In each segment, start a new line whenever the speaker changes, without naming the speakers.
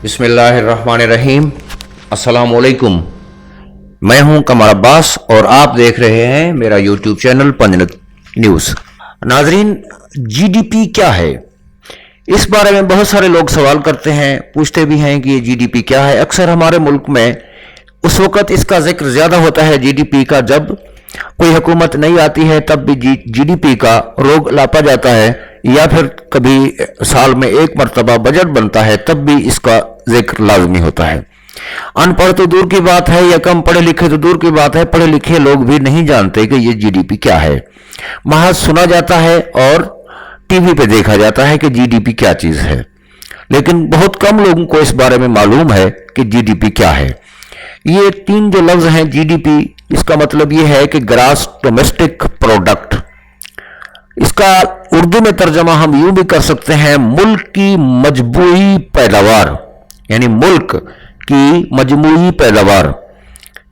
बिस्मिल्लाहिर्रहमानिर्रहीम। अस्सलाम वालेकुम। मैं हूं कमर अब्बास और आप देख रहे हैं मेरा यूट्यूब चैनल पंजनत न्यूज़। नाजरीन, जीडीपी क्या है? इस बारे में बहुत सारे लोग सवाल करते हैं, पूछते भी हैं कि ये जीडीपी क्या है। अक्सर हमारे मुल्क में उस वक़्त इसका जिक्र ज़्यादा होता है जीडीपी का, जब कोई हुकूमत नहीं आती है तब भी जीडीपी का रोग लापा जाता है, या फिर कभी साल में एक मरतबा बजट बनता है तब भी इसका जिक्र लाजमी होता है। अनपढ़ तो दूर की बात है या कम पढ़े लिखे तो दूर की बात है, पढ़े लिखे लोग भी नहीं जानते कि ये जीडीपी क्या है। महज सुना जाता है और टीवी पे देखा जाता है कि जीडीपी क्या चीज़ है, लेकिन बहुत कम लोगों को इस बारे में मालूम है कि जीडीपी क्या है। ये तीन जो लफ्ज़ हैं जीडीपी, इसका मतलब ये है कि ग्रास डोमेस्टिक प्रोडक्ट। इसका उर्दू में तर्जमा हम यूं भी कर सकते हैं, मुल्क की मजबूई पैदावार, यानी मुल्क की मजमूई पैदावार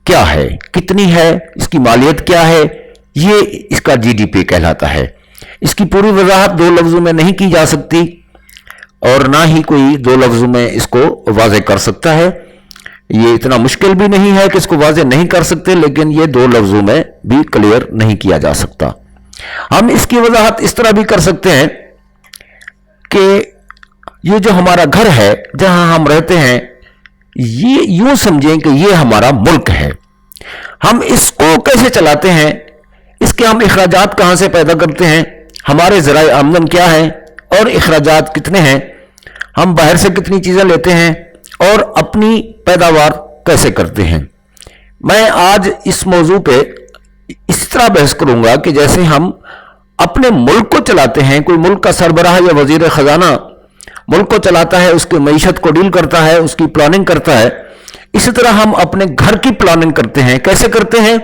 क्या है, कितनी है, इसकी मालियत क्या है, ये इसका जीडीपी कहलाता है। इसकी पूरी वजाहत दो लफ्ज़ों में नहीं की जा सकती और ना ही कोई दो लफ्ज़ों में इसको वाज़े कर सकता है। ये इतना मुश्किल भी नहीं है कि इसको वाज़े नहीं कर सकते, लेकिन ये दो लफ्ज़ों में भी क्लियर नहीं किया जा सकता। हम इसकी वजाहत इस तरह भी कर सकते हैं कि ये जो हमारा घर है जहां हम रहते हैं, ये यूं समझें कि ये हमारा मुल्क है। हम इसको कैसे चलाते हैं, इसके हम अखराजात कहां से पैदा करते हैं, हमारे ज़राए आमदन क्या है और अखराजात कितने हैं, हम बाहर से कितनी चीज़ें लेते हैं और अपनी पैदावार कैसे करते हैं। मैं आज इस मौजू पे इस तरह बहस करूंगा कि जैसे हम अपने मुल्क को चलाते हैं, कोई मुल्क का सरबराह या वजीर खजाना मुल्क को चलाता है, उसकी मईशत को डील करता है, उसकी प्लानिंग करता है, इसी तरह हम अपने घर की प्लानिंग करते हैं। कैसे करते हैं,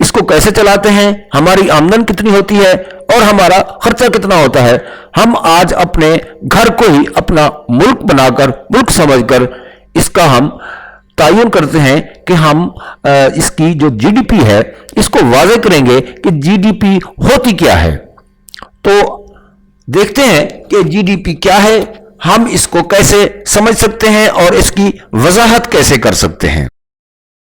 इसको कैसे चलाते हैं, हमारी आमदन कितनी होती है और हमारा खर्चा कितना होता है। हम आज अपने घर को ही अपना मुल्क बनाकर, मुल्क समझकर इसका हम तायुन करते हैं कि हम इसकी जो जीडीपी है इसको वाज़े करेंगे कि जीडीपी होती क्या है। तो देखते हैं कि जीडीपी क्या है, हम इसको कैसे समझ सकते हैं और इसकी वजाहत कैसे कर सकते हैं।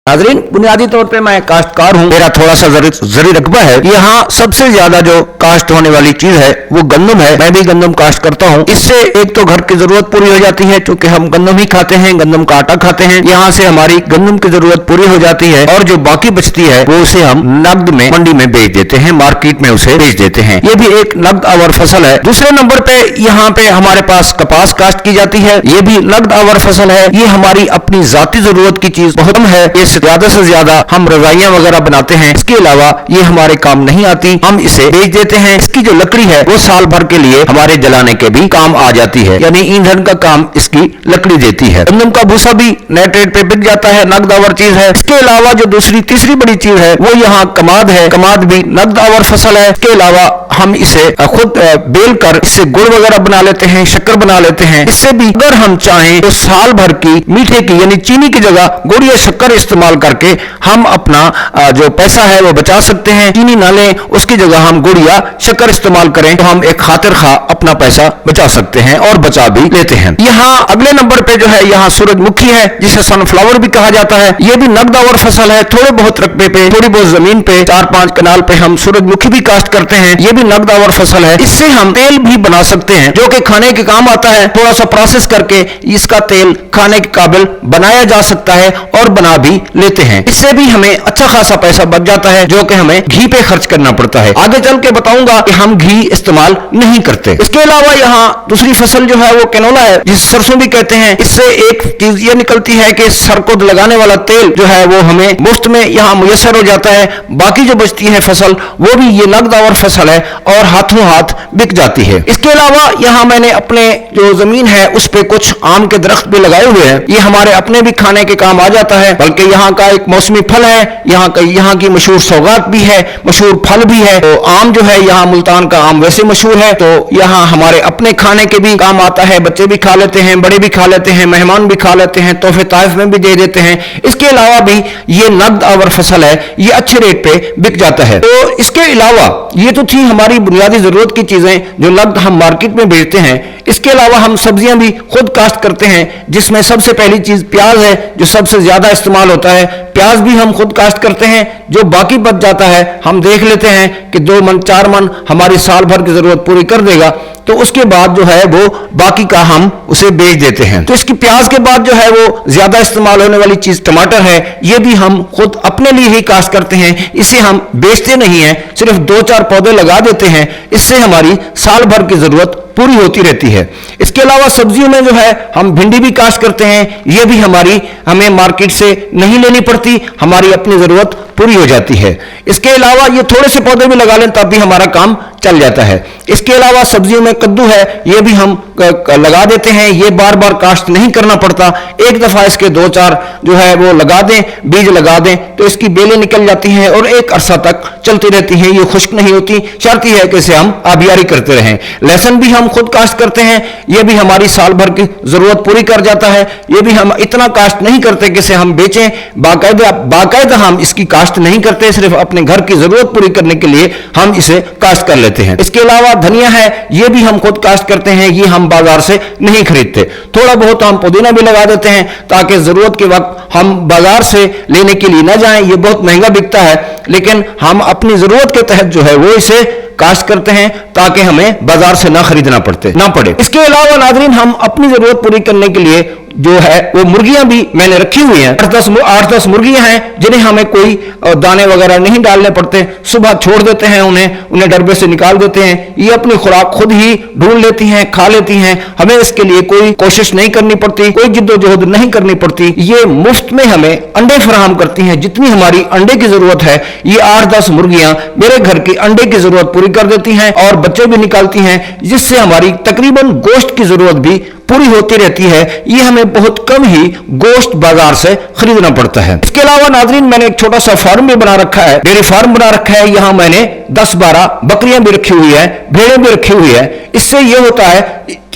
नाज़रीन, बुनियादी तौर पे मैं काश्तकार हूं, मेरा थोड़ा सा जरी रकबा है। यहाँ सबसे ज्यादा जो काश्त होने वाली चीज है वो गंदम है। मैं भी गंदम काश्त करता हूँ। इससे एक तो घर की जरूरत पूरी हो जाती है, क्योंकि हम गंदम ही खाते हैं, गंदम का आटा खाते हैं। यहाँ से हमारी गंदम की जरूरत पूरी हो जाती है और जो बाकी बचती है वो उसे हम नकद में मंडी में बेच देते हैं, मार्केट में उसे बेच देते हैं। ये भी एक नकद आवर फसल है। दूसरे नंबर पे यहाँ पे हमारे पास कपास काश्त की जाती है, ये भी नकद आवर फसल है। ये हमारी अपनी जाती जरूरत की चीज बहुत कम है, ज्यादा से ज्यादा हम रजाइयां वगैरह बनाते हैं। इसके अलावा ये हमारे काम नहीं आती, हम इसे बेच देते हैं। इसकी जो लकड़ी है वो साल भर के लिए हमारे जलाने के भी काम आ जाती है, यानी ईंधन का काम इसकी लकड़ी देती है। गंदम का भूसा भी नेट रेट पे बिक जाता है, नकद आवर चीज है। इसके अलावा जो तीसरी बड़ी चीज है वो यहाँ कमाद है। कमाद भी नकद आवर फसल है। इसके अलावा हम इसे खुद बेल कर इससे गुड़ वगैरह बना लेते हैं, शक्कर बना लेते हैं। इससे भी अगर हम चाहें तो साल भर की मीठे की यानी चीनी की जगह गुड़ या शक्कर इस्तेमाल करके हम अपना जो पैसा है वो बचा सकते हैं। चीनी ना लें, उसकी जगह हम गुड़ या शक्कर इस्तेमाल करें तो हम एक खातिर खा अपना पैसा बचा सकते हैं और बचा भी लेते हैं। यहाँ अगले नंबर पे जो है यहाँ सूरजमुखी है, जिसे सनफ्लावर भी कहा जाता है। ये भी नकद आवर फसल है। थोड़े बहुत रकबे पे, थोड़ी बहुत जमीन पे, 4-5 कनाल पे हम सूरजमुखी भी काश्त करते हैं। ये भी नकद आवर फसल है। इससे हम तेल भी बना सकते हैं जो कि खाने के काम आता है। थोड़ा सा प्रोसेस करके इसका तेल खाने के काबिल बनाया जा सकता है और बना भी लेते हैं। इससे भी हमें अच्छा खासा पैसा बच जाता है जो कि हमें घी पे खर्च करना पड़ता है। आगे चल के बताऊंगा कि हम घी इस्तेमाल नहीं करते। इसके अलावा यहाँ दूसरी फसल जो है वो कैनोला है, जिसे सरसों भी कहते हैं। इससे एक चीज ये निकलती है कि सर को लगाने वाला तेल जो है वो हमें मुफ्त में यहाँ मुयसर हो जाता है। बाकी जो बचती है फसल वो भी ये नकद आवर फसल है और हाथों हाथ बिक जाती है। इसके अलावा यहाँ मैंने अपने जो जमीन है उस पे कुछ आम के दरख्त भी लगाए हुए हैं। ये हमारे अपने भी खाने के काम आ जाता है, बल्कि यहाँ का एक मौसमी फल है। यहाँ की मशहूर सौगात भी है, मशहूर फल भी है। तो आम जो है यहाँ मुल्तान का आम वैसे मशहूर है, तो यहाँ हमारे अपने खाने के भी काम आता है। बच्चे भी खा लेते हैं, बड़े भी खा लेते हैं, मेहमान भी खा लेते हैं, तोहफे ताइफ में भी दे देते हैं। इसके अलावा भी ये नकद आवर फसल है, ये अच्छे रेट पे बिक जाता है। तो इसके अलावा ये तो थी हमारी बुनियादी जरूरत की चीजें जो नकद हम मार्केट में बेचते हैं, इसके अलावा हम सब्जियां भी खुद काश्त करते हैं, जिसमें सबसे पहली चीज प्याज है जो सबसे ज्यादा इस्तेमाल होता है। प्याज भी हम खुद काश्त करते हैं, जो बाकी बच जाता है हम देख लेते हैं कि 2 मन 4 मन हमारी साल भर की जरूरत पूरी कर देगा, तो उसके बाद जो है वो बाकी का हम उसे बेच देते हैं। तो इसकी प्याज के बाद जो है वो ज्यादा इस्तेमाल होने वाली चीज टमाटर है, ये भी हम खुद अपने लिए ही काश्त करते हैं, इसे हम बेचते नहीं हैं, सिर्फ 2-4 पौधे लगा देते हैं, इससे हमारी साल भर की जरूरत पूरी होती रहती है। इसके अलावा सब्जियों में जो है हम भिंडी भी काश्त करते हैं, ये भी हमें मार्केट से नहीं लेनी पड़ती, हमारी अपनी जरूरत पूरी हो जाती है। इसके अलावा ये थोड़े से पौधे भी लगा लें तब भी हमारा काम चल जाता है। इसके अलावा सब्जियों में कद्दू है, ये भी हम लगा देते हैं, ये बार बार काश्त नहीं करना पड़ता, एक दफा इसके 2-4 जो है वो लगा दें, बीज लगा दें तो इसकी बेलें निकल जाती हैं और एक अरसा तक चलती रहती हैं, ये खुश्क नहीं होती, शर्त यह है कि इसे हम आबियारी करते रहें। लहसुन भी हम खुद काश्त करते हैं, ये भी हमारी साल भर की जरूरत पूरी कर जाता है, ये भी हम इतना काश्त नहीं करते कि इसे हम बेचें, बाकायदा हम इसकी काश्त नहीं करते, सिर्फ अपने घर की जरूरत पूरी करने के लिए हम इसे काश्त कर लेते हैं। इसके अलावा धनिया है, ये भी हम खुद काश्त करते हैं, ये हम बाजार से नहीं खरीदते। थोड़ा बहुत हम पुदीना भी लगा देते हैं ताकि जरूरत के वक्त हम बाजार से लेने के लिए ना जाएं, ये बहुत महंगा बिकता है, लेकिन हम अपनी जरूरत के तहत जो है वो इसे काश्त करते हैं ताकि हमें बाजार से ना खरीदना पड़े। इसके अलावा नाज़रीन, हम अपनी जरूरत पूरी करने के लिए जो है वो मुर्गियां भी मैंने रखी हुई हैं, 8-10 मुर्गियां हैं जिन्हें हमें कोई दाने वगैरह नहीं डालने पड़ते, सुबह छोड़ देते हैं उन्हें डरबे से निकाल देते हैं, ये अपनी खुराक खुद ही ढूंढ लेती हैं, खा लेती हैं, हमें इसके लिए कोई कोशिश नहीं करनी पड़ती, कोई जिद्दोजहद नहीं करनी पड़ती, ये मुफ्त में हमें अंडे फराहम करती हैं। जितनी हमारी अंडे की जरूरत है ये 8-10 मुर्गियां मेरे घर की अंडे की जरूरत पूरी कर देती हैं और बच्चे भी निकालती हैं, जिससे हमारी तकरीबन गोश्त की जरूरत भी पूरी होती रहती है। ये हमें बहुत कम ही गोश्त बाजार से खरीदना पड़ता है। इसके अलावा नाज़रीन, मैंने एक छोटा सा फार्म भी बना रखा है, डेयरी फार्म बना रखा है, यहाँ मैंने 10-12 बकरियां भी रखी हुई है, भेड़ें भी रखी हुई है। इससे ये होता है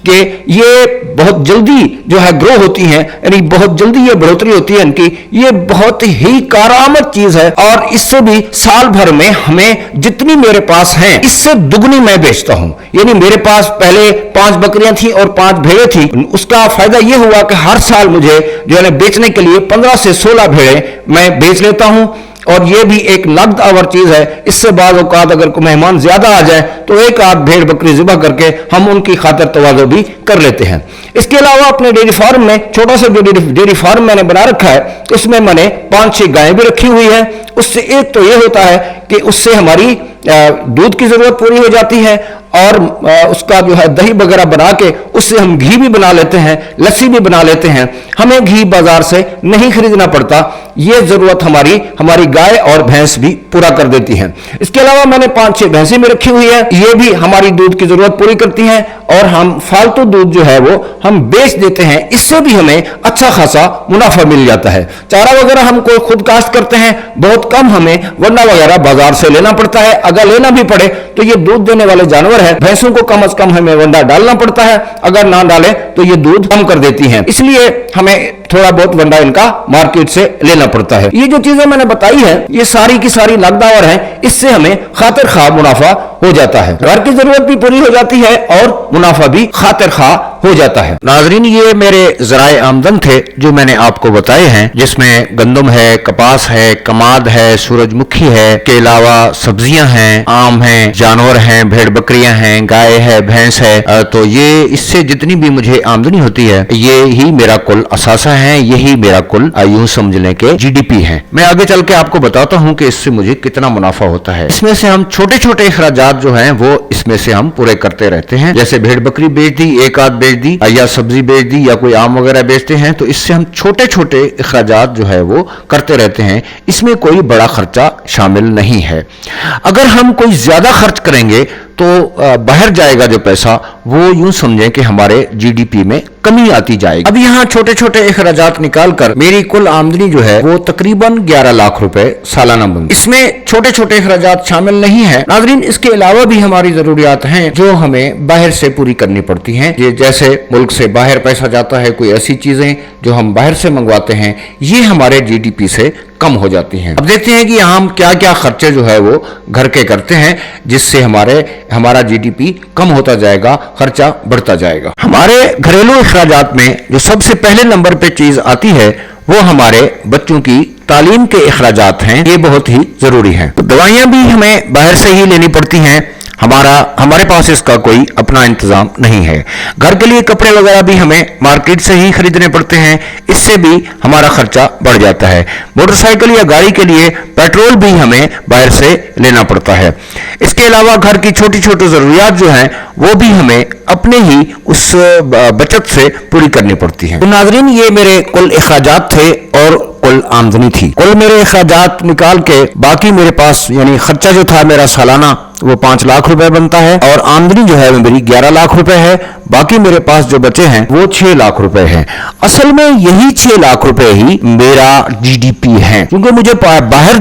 कि ये बहुत जल्दी जो है ग्रो होती हैं, यानी बहुत जल्दी ये बढ़ोतरी होती है इनकी, ये बहुत ही कारामद चीज है और इससे भी साल भर में हमें जितनी मेरे पास हैं इससे दुगनी मैं बेचता हूं। यानी मेरे पास पहले 5 बकरियां थी और 5 भेड़ें थी, उसका फायदा ये हुआ कि हर साल मुझे जो है ना बेचने के लिए 15 से 16 भेड़ें मैं बेच लेता हूं और ये भी एक नकद आवर चीज है। इससे बाद औकात अगर कोई मेहमान ज्यादा आ जाए तो एक आध भेड़ बकरी ज़िबा करके हम उनकी खातिर तवाज़ो भी कर लेते हैं। इसके अलावा अपने डेयरी फार्म में छोटा सा जो डेयरी फार्म मैंने बना रखा है, उसमें मैंने 5-6 गायें भी रखी हुई है। उससे एक तो ये होता है कि उससे हमारी दूध की जरूरत पूरी हो जाती है और उसका जो है दही वगैरह बना के उससे हम घी भी बना लेते हैं, लस्सी भी बना लेते हैं, हमें घी बाजार से नहीं खरीदना पड़ता। ये जरूरत हमारी गाय और भैंस भी पूरा कर देती हैं। इसके अलावा मैंने 5-6 भैंसें भी रखी हुई है, ये भी हमारी दूध की जरूरत पूरी करती हैं और हम फालतू दूध जो है वो हम बेच देते हैं, इससे भी हमें अच्छा खासा मुनाफा मिल जाता है। चारा वगैरह हम कोई खुद काश्त करते हैं, बहुत कम हमें वंडा वगैरह बाजार से लेना पड़ता है। अगर लेना भी पड़े तो ये दूध देने वाले जानवर है, भैंसों को कम से कम हमें वंडा डालना पड़ता है, अगर ना डालें तो ये दूध कम कर देती हैं, इसलिए हमें थोड़ा बहुत वंडा इनका मार्केट से लेना पड़ता है। ये जो चीजें मैंने बताई है ये सारी की सारी नकदावर हैं, इससे हमें खातिर खा मुनाफा हो जाता है, घर की जरूरत भी पूरी हो जाती है और मुनाफा भी खातिर खा हो जाता है। नाजरीन, ये मेरे ज़राए आमदन थे जो मैंने आपको बताए हैं, जिसमें गंदम है, कपास है, कमाद है, सूरजमुखी है, के अलावा सब्जियां हैं, आम हैं, जानवर हैं, भेड़ बकरियां हैं, गाय है, भैंस है। तो ये इससे जितनी भी मुझे आमदनी होती है ये ही मेरा कुल असासा है, यही मेरा कुल यूं समझ लें कि GDP है। मैं आगे चल के आपको बताता हूं कि इससे मुझे कितना मुनाफा होता है। इसमें से हम छोटे छोटे अखराजात जो हैं वो इसमें से हम पूरे करते रहते हैं, जैसे भेड़ बकरी बेच दी, एक आध बेच दी, या सब्जी बेच दी, या कोई आम वगैरह बेचते हैं, तो इससे हम छोटे छोटे अखराजात जो है वो करते रहते हैं। इसमें कोई बड़ा खर्चा शामिल नहीं है। अगर हम कोई ज्यादा खर्च करेंगे तो बाहर जाएगा जो पैसा वो यूं समझें कि हमारे जीडीपी में कमी आती जाएगी। अब यहाँ छोटे छोटे अखराजात निकाल कर मेरी कुल आमदनी जो है वो तकरीबन 11 लाख रुपए सालाना बनती। इसमें छोटे छोटे अखराजात शामिल नहीं है नाज़रीन, इसके अलावा भी हमारी जरूरियात हैं जो हमें बाहर से पूरी करनी पड़ती हैं। ये जैसे मुल्क से बाहर पैसा जाता है, कोई ऐसी चीजें जो हम बाहर से मंगवाते हैं ये हमारे जीडीपी से कम हो जाती हैं। अब देखते हैं कि हम क्या क्या खर्चे जो है वो घर के करते हैं जिससे हमारा जीडीपी कम होता जाएगा, खर्चा बढ़ता जाएगा। हमारे घरेलू अखराजात में जो सबसे पहले नंबर पे चीज आती है वो हमारे बच्चों की तालीम के अखराजात हैं। ये बहुत ही जरूरी है। तो दवाइयां भी हमें बाहर से ही लेनी पड़ती हैं, हमारे पास इसका कोई अपना इंतजाम नहीं है। घर के लिए कपड़े वगैरह भी हमें मार्केट से ही खरीदने पड़ते हैं, इससे भी हमारा खर्चा बढ़ जाता है। मोटरसाइकिल या गाड़ी के लिए पेट्रोल भी हमें बाहर से लेना पड़ता है। इसके अलावा घर की छोटी छोटी जरूरियात जो हैं वो भी हमें अपने ही उस बचत से पूरी करनी पड़ती है। तो नाज़रीन, ये मेरे कुल अखराजात थे और कुल आमदनी थी। कुल मेरे अखराजात निकाल के बाकी मेरे पास यानी खर्चा जो था मेरा सालाना वो 5 लाख रुपए बनता है और आमदनी जो है मेरी 11 लाख रुपए है। बाकी मेरे पास जो बचे हैं वो 6 लाख रुपए हैं। असल में यही 6 लाख रुपए ही मेरा जीडीपी है, क्योंकि मुझे बाहर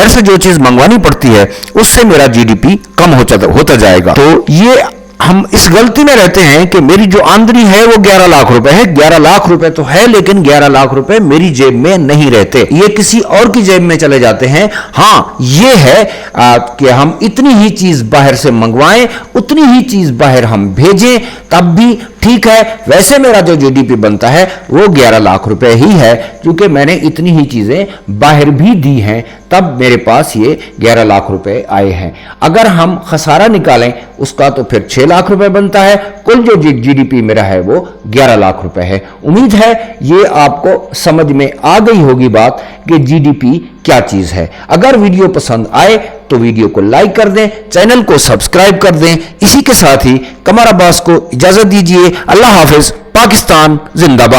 से जो चीज मंगवानी पड़ती है उससे मेरा जीडीपी कम होता जाएगा। तो ये हम इस गलती में रहते हैं कि मेरी जो आमदनी है वो 11 लाख रुपए है। 11 लाख रुपए तो है लेकिन 11 लाख रुपए मेरी जेब में नहीं रहते, ये किसी और की जेब में चले जाते हैं। हाँ, ये है कि हम इतनी ही चीज बाहर से मंगवाएं, उतनी ही चीज बाहर हम भेजें, तब भी ठीक है। वैसे मेरा जो जीडीपी बनता है वो 11 लाख रुपए ही है, क्योंकि मैंने इतनी ही चीजें बाहर भी दी हैं, तब मेरे पास ये 11 लाख रुपए आए हैं। अगर हम खसारा निकालें उसका तो फिर 6 लाख रुपए बनता है। कुल जो जीडीपी मेरा है वो 11 लाख रुपए है। उम्मीद है ये आपको समझ में आ गई होगी बात कि जीडीपी क्या चीज है। अगर वीडियो पसंद आए तो वीडियो को लाइक कर दें, चैनल को सब्सक्राइब कर दें। इसी के साथ ही कमर अब्बास को इजाजत दीजिए। अल्लाह हाफिज। पाकिस्तान जिंदाबाद।